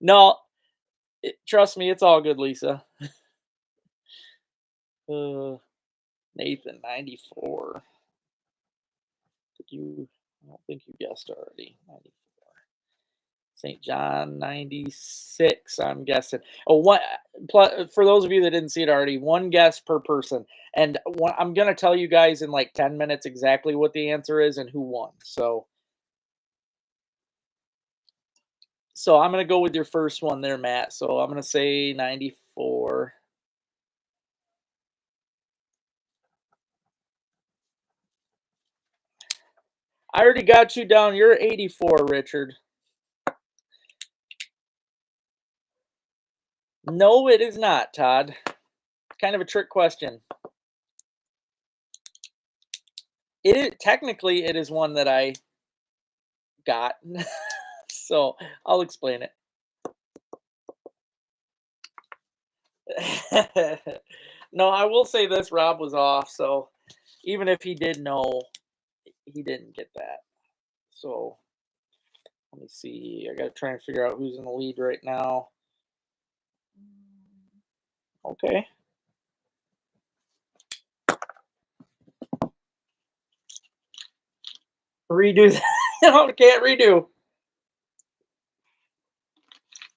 No, trust me, it's all good, Lisa. Nathan, 94. Did you? I don't think you guessed already. 94. St. John, 96, I'm guessing. Oh, what? For those of you that didn't see it already, one guess per person. And I'm going to tell you guys in like 10 minutes exactly what the answer is and who won. So I'm going to go with your first one there, Matt. So I'm going to say 94. I already got you down. You're 84, Richard. No, it is not, Todd. Kind of a trick question. technically it is one that I got. So I'll explain it. No, I will say this, Rob was off, so even if he did know, he didn't get that. So let me see. I gotta try and figure out who's in the lead right now. Okay. Redo that. No, can't redo.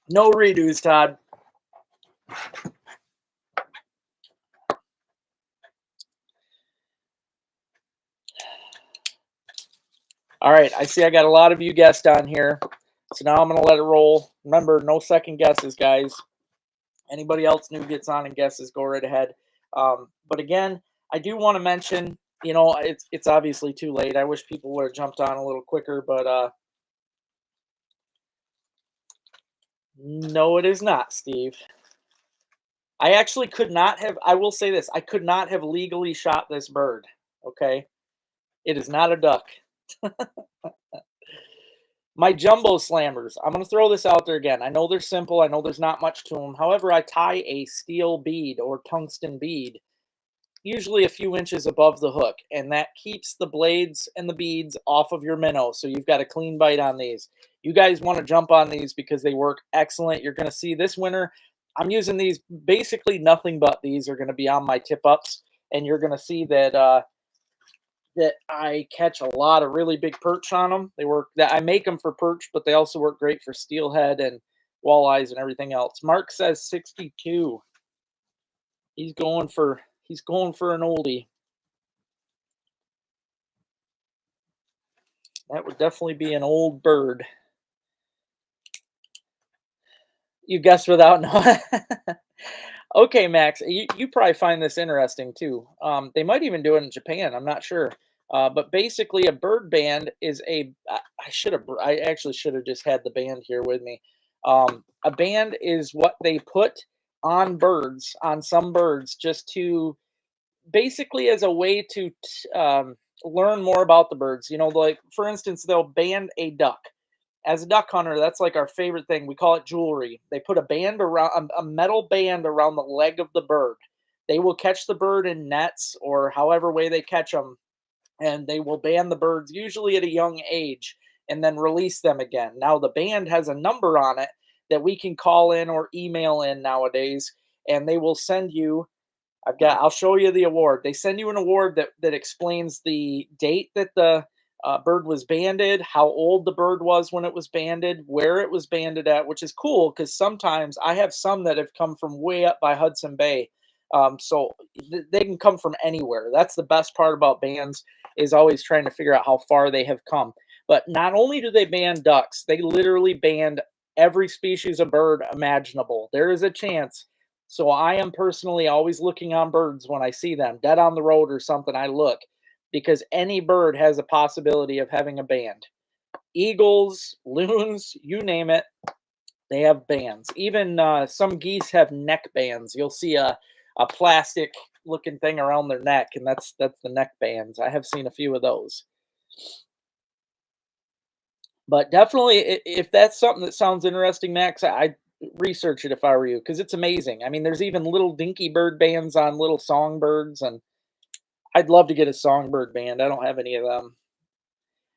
No redos, Todd. All right, I see I got a lot of you guessed on here. So now I'm going to let it roll. Remember, no second guesses, guys. Anybody else new gets on and guesses, go right ahead. But again, I do want to mention, it's obviously too late. I wish people would have jumped on a little quicker, but no, it is not, Steve. I actually could not have, I will say this, I could not have legally shot this bird, okay? It is not a duck. My jumbo slammers, I'm going to throw this out there again. I know they're simple. I know there's not much to them. However, I tie a steel bead or tungsten bead, usually a few inches above the hook, and that keeps the blades and the beads off of your minnow. So you've got a clean bite on these. You guys want to jump on these because they work excellent. You're going to see this winter, I'm using these, basically nothing but these are going to be on my tip ups, and you're going to see that I catch a lot of really big perch on them. They work that I make them for perch, but they also work great for steelhead and walleyes and everything else. Mark says 62. He's going for an oldie. That would definitely be an old bird. You guessed without knowing. Okay, Max, you probably find this interesting too. They might even do it in Japan. I'm not sure. But basically, a bird band is I actually should have just had the band here with me. A band is what they put on birds, on some birds, just to basically as a way to learn more about the birds. Like for instance, they'll band a duck. As a duck hunter, that's like our favorite thing. We call it jewelry. They put a band around a metal band around the leg of the bird. They will catch the bird in nets or however way they catch them, and they will band the birds usually at a young age and then release them again. Now the band has a number on it that we can call in or email in nowadays, and they will send you I'll show you the award. They send you an award that explains the date that the bird was banded, how old the bird was when it was banded, where it was banded at, which is cool because sometimes I have some that have come from way up by Hudson Bay. So they can come from anywhere. That's the best part about bands is always trying to figure out how far they have come. But not only do they band ducks, they literally band every species of bird imaginable. There is a chance so I am personally always looking on birds when I see them, dead on the road or something. I look because any bird has a possibility of having a band. Eagles, loons, you name it, they have bands. Even some geese have neck bands. You'll see a plastic looking thing around their neck, and that's the neck bands. I have seen a few of those. But definitely, if that's something that sounds interesting, Max, I'd research it if I were you, because it's amazing. I mean, there's even little dinky bird bands on little songbirds, and I'd love to get a songbird band. I don't have any of them.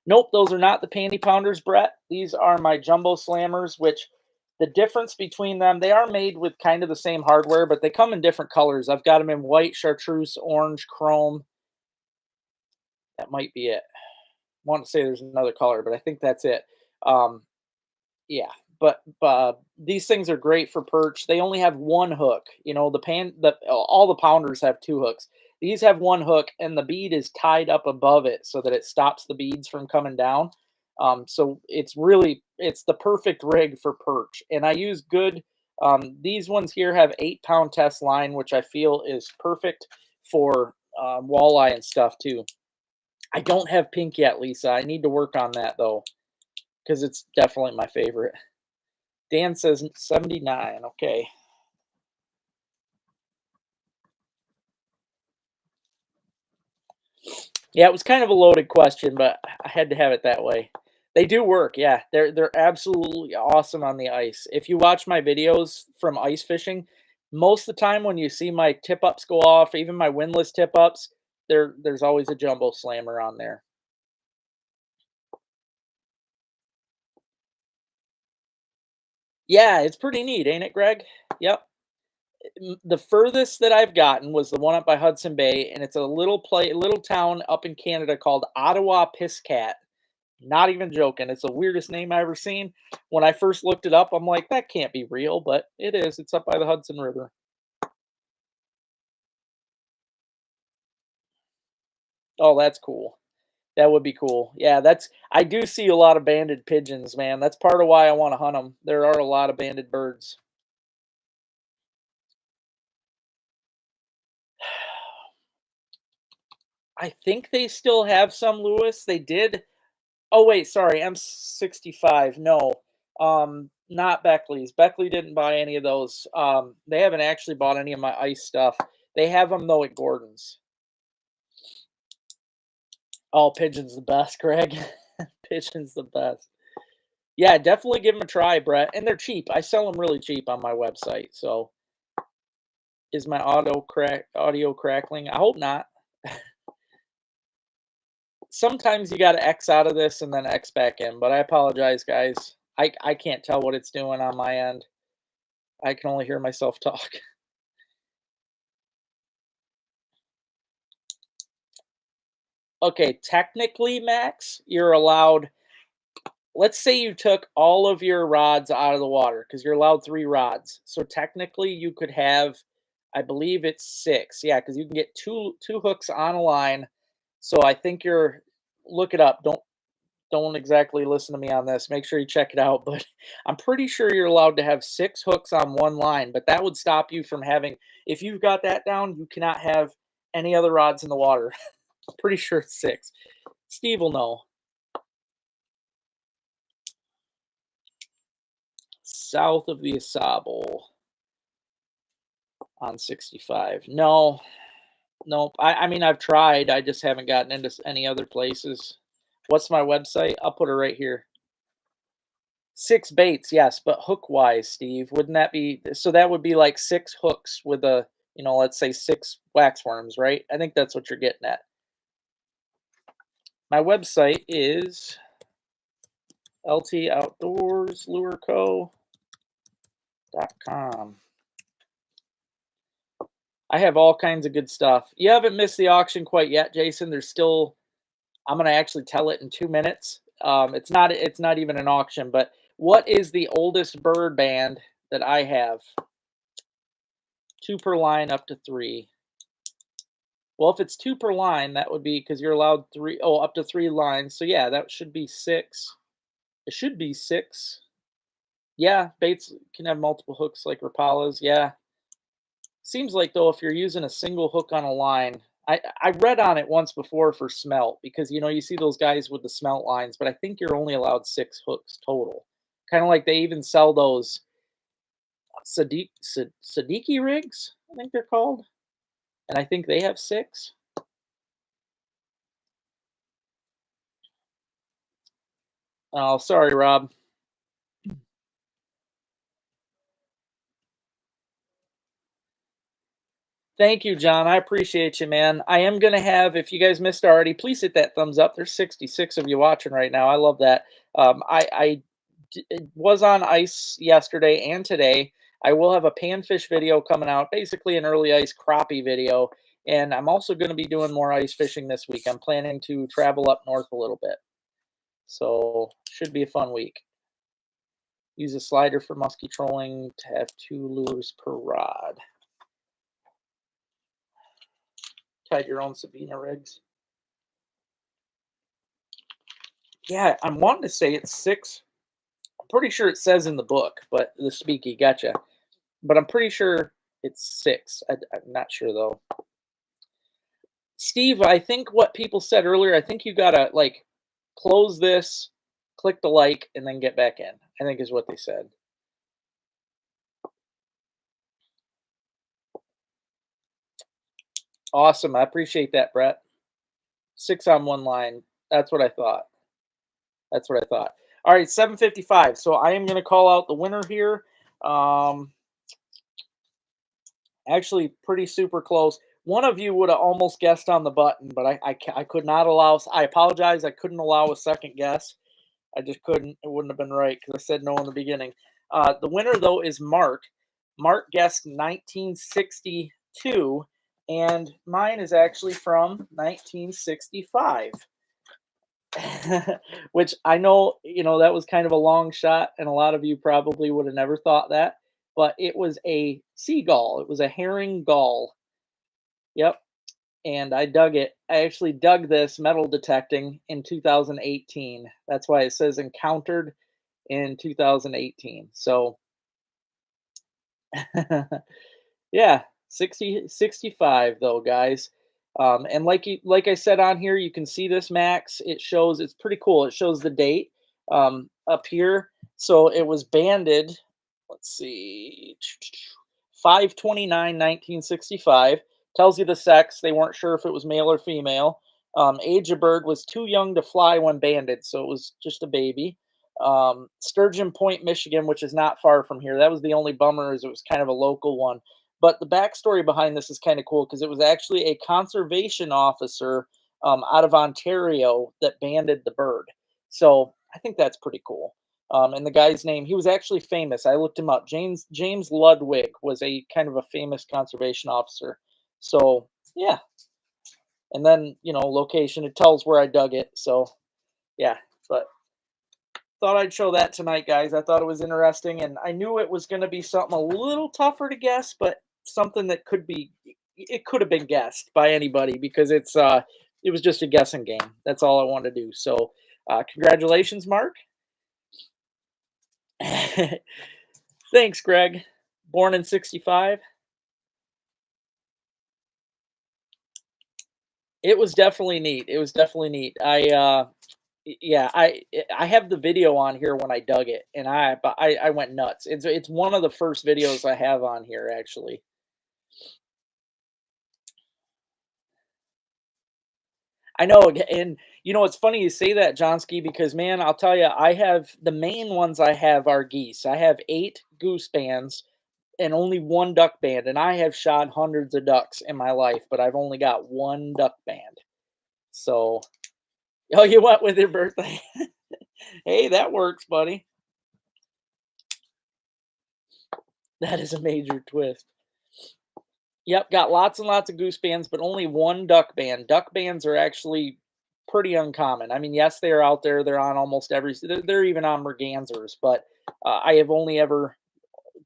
Nope, those are not the panty pounders, Brett. These are my jumbo slammers, which the difference between them, they are made with kind of the same hardware, but they come in different colors. I've got them in white, chartreuse, orange, chrome. That might be it. I want to say there's another color, but I think that's it. Um, Yeah, but these things are great for perch. They only have one hook. All the pounders have two hooks. These have one hook, and the bead is tied up above it so that it stops the beads from coming down. So it's the perfect rig for perch. And I use good. These ones here have 8-pound test line, which I feel is perfect for walleye and stuff too. I don't have pink yet, Lisa. I need to work on that though because it's definitely my favorite. Dan says 79. Okay. Yeah, it was kind of a loaded question, but I had to have it that way. They do work, yeah. They're absolutely awesome on the ice. If you watch my videos from ice fishing, most of the time when you see my tip ups go off, even my windlass tip ups, there's always a jumbo slammer on there. Yeah, it's pretty neat, ain't it, Greg? Yep. The furthest that I've gotten was the one up by Hudson Bay, and it's a little town up in Canada called Ottawa Piscat. Not even joking. It's the weirdest name I ever seen. When I first looked it up, I'm like, that can't be real, but it is. It's up by the Hudson River. Oh, that's cool. That would be cool. Yeah, that's I do see a lot of banded pigeons, man. That's part of why I want to hunt them. There are a lot of banded birds. I think they still have some, Lewis. They did. Oh wait, sorry. M65. No. Not Beckley's. Beckley didn't buy any of those. They haven't actually bought any of my ice stuff. They have them though at Gordon's. Oh, pigeon's the best, Greg. Pigeon's the best. Yeah, definitely give them a try, Brett. And they're cheap. I sell them really cheap on my website. So, is my audio crackling? I hope not. Sometimes you got to X out of this and then X back in, but I apologize, guys. I can't tell what it's doing on my end. I can only hear myself talk. Okay, technically, Max, you're allowed. Let's say you took all of your rods out of the water because you're allowed 3 rods. So technically, you could have, I believe it's 6. Yeah, because you can get two hooks on a line. So I think you're look it up. Don't exactly listen to me on this. Make sure you check it out. But I'm pretty sure you're allowed to have 6 hooks on one line. But that would stop you from having. If you've got that down, you cannot have any other rods in the water. Pretty sure it's 6. Steve will know. South of the Asable on 65. No, nope. I mean, I've tried. I just haven't gotten into any other places. What's my website? I'll put it right here. 6 baits, yes, but hook wise, Steve, wouldn't that be so? That would be like 6 hooks with a, let's say 6 waxworms, right? I think that's what you're getting at. My website is LToutdoorsLureCo.com. I have all kinds of good stuff. You haven't missed the auction quite yet, Jason. There's still I'm gonna actually tell it in 2 minutes. It's not even an auction, but what is the oldest bird band that I have? 2 per line up to 3. Well, if it's 2 per line, that would be because you're allowed 3. Oh, up to 3 lines. So yeah, that should be 6. It should be 6. Yeah, baits can have multiple hooks like Rapalas. Yeah, seems like though if you're using a single hook on a line, I read on it once before for smelt because you see those guys with the smelt lines, but I think you're only allowed 6 hooks total. Kind of like they even sell those Sadiki rigs, I think they're called, and I think they have 6. Oh, sorry, Rob. Thank you, John. I appreciate you, man. I am gonna have, if you guys missed already, please hit that thumbs up. There's 66 of you watching right now. I love that. Was on ice yesterday and today. I will have a panfish video coming out, basically an early ice crappie video. And I'm also going to be doing more ice fishing this week. I'm planning to travel up north a little bit. So should be a fun week. Use a slider for musky trolling to have 2 lures per rod. Tied your own Sabina rigs. Yeah, I'm wanting to say it's 6. I'm pretty sure it says in the book, but the speaky gotcha. But I'm pretty sure it's 6. I'm not sure though. Steve, I think what people said earlier, I think you gotta like close this, click the like, and then get back in. I think is what they said. Awesome. I appreciate that, Brett. 6 on one line. That's what I thought. That's what I thought. All right, 7:55. So I am going to call out the winner here. Um, Actually, pretty super close. One of you would have almost guessed on the button, but I could not allow. I apologize. I couldn't allow a second guess. I just couldn't. It wouldn't have been right because I said no in the beginning. The winner though is Mark. Mark guessed 1962, and mine is actually from 1965. Which I know, that was kind of a long shot, and a lot of you probably would have never thought that, but it was a seagull. It was a herring gull. Yep. And I dug it. I actually dug this metal detecting in 2018. That's why it says encountered in 2018. So, yeah, 65 though, guys. And like I said on here, you can see this max. It shows it's pretty cool. It shows the date up here. So it was banded. Let's see, 5/29, 1965. Tells you the sex. They weren't sure if it was male or female. Age of bird was too young to fly when banded, so it was just a baby. Sturgeon Point, Michigan, which is not far from here. That was the only bummer, is it was kind of a local one. But the backstory behind this is kind of cool because it was actually a conservation officer out of Ontario that banded the bird. So I think that's pretty cool. And the guy's name, he was actually famous. I looked him up. James Ludwig was a kind of a famous conservation officer. So yeah, and then location. It tells where I dug it. So yeah, but thought I'd show that tonight, guys. I thought it was interesting, and I knew it was going to be something a little tougher to guess, but something that could have been guessed by anybody because it was just a guessing game. That's all I wanted to do. So congratulations, Mark. Thanks, Greg. Born in 65. It was definitely neat. It was definitely neat. Yeah, I have the video on here when I dug it, and I went nuts. It's one of the first videos I have on here, actually. I know, and it's funny you say that, Johnsky, because man, I'll tell you, I have the main ones I have are geese. I have 8 goose bands and only 1 duck band, and I have shot hundreds of ducks in my life, but I've only got 1 duck band. So, oh, you went with your birthday. Hey, that works, buddy. That is a major twist. Yep, got lots and lots of goose bands, but only 1 duck band. Duck bands are actually pretty uncommon. I mean, yes, they are out there. They're on almost every. They're even on mergansers, but I have only ever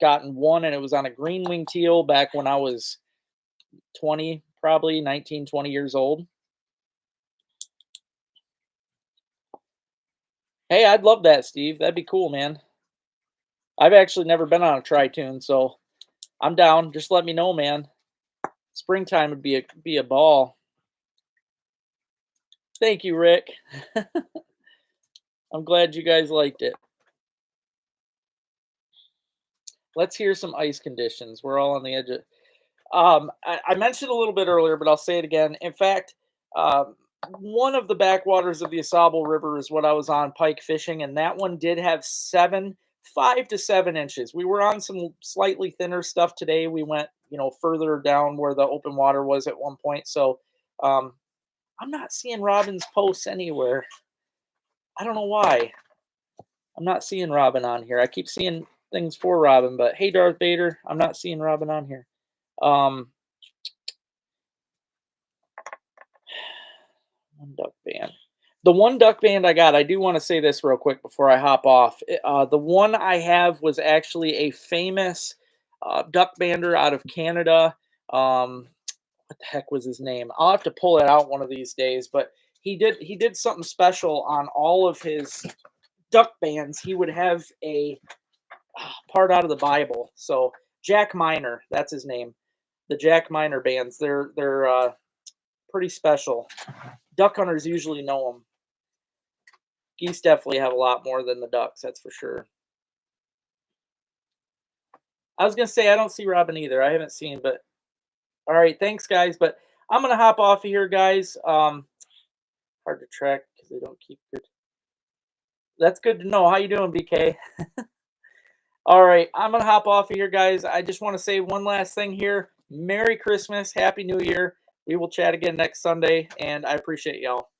gotten 1, and it was on a green wing teal back when I was 20, probably 19, 20 years old. Hey, I'd love that, Steve. That'd be cool, man. I've actually never been on a tri-tune, so I'm down. Just let me know, man. Springtime would be a ball. Thank you, Rick. I'm glad you guys liked it. Let's hear some ice conditions. We're all on the edge of. I mentioned a little bit earlier, but I'll say it again. In fact, um, one of the backwaters of the Asable River is what I was on pike fishing, and that one did have 5 to 7 inches. We were on some slightly thinner stuff today. We went, further down where the open water was at one point. So um, I'm not seeing Robin's posts anywhere. I don't know why. I'm not seeing Robin on here. I keep seeing things for Robin, but hey, Darth Vader, I'm not seeing Robin on here. Um, One duck band. The 1 duck band I got, I do want to say this real quick before I hop off. The one I have was actually a famous duck bander out of Canada. What the heck was his name? I'll have to pull it out one of these days. But he did something special on all of his duck bands. He would have a part out of the Bible. So Jack Miner, that's his name. The Jack Miner bands. They're pretty special. Duck hunters usually know them. Geese definitely have a lot more than the ducks, that's for sure. I was gonna say I don't see Robin either. I haven't seen, but all right, thanks guys. But I'm gonna hop off of here, guys. hard to track because they don't keep good. That's good to know. How you doing, BK? All right, I'm gonna hop off of here, guys. I just want to say one last thing here. Merry Christmas, Happy New Year. We will chat again next Sunday, and I appreciate y'all.